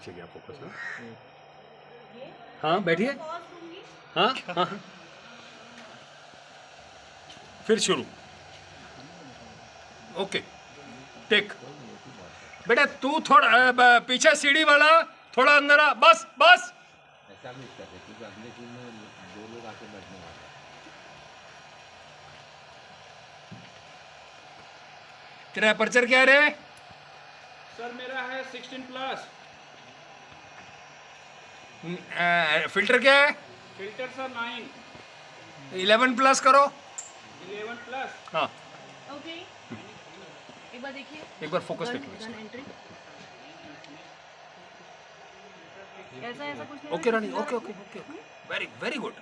पीछे गया फोकस। हाँ बैठिए। हाँ हाँ फिर शुरू। Okay take. बेटा तू थोड़ा पीछे सीढ़ी वाला थोड़ा अंदर आ। बस बस ऐसा नहीं करते क्योंकि अगले टीम में 2 लोग आके बैठने वाले हैं। तेरा अपर्चर क्या है रे? सर मेरा है 16+। फिल्टर क्या है? Filter sir 9। 11+ करो। 11+। हाँ ओके एक बार देखिए, एक बार फोकस देख लो। गन एंट्री ऐसा ऐसा कुछ नहीं। ओके रानी okay okay okay okay very very good.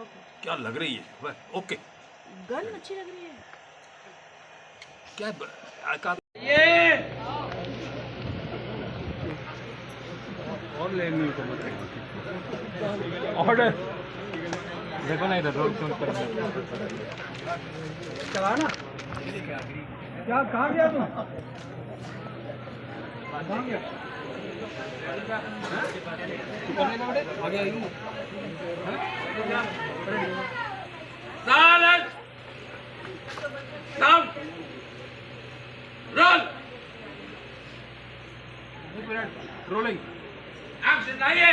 Okay क्या लग रही है? ओके गन अच्छी लग रही है। क्या और लेने को मत ऑर्डर देखो ना इधर रोड शो कर चला ना। क्या कहाँ गया तुम? कहाँ गया? आगे आई silent sound roll rolling action आइए।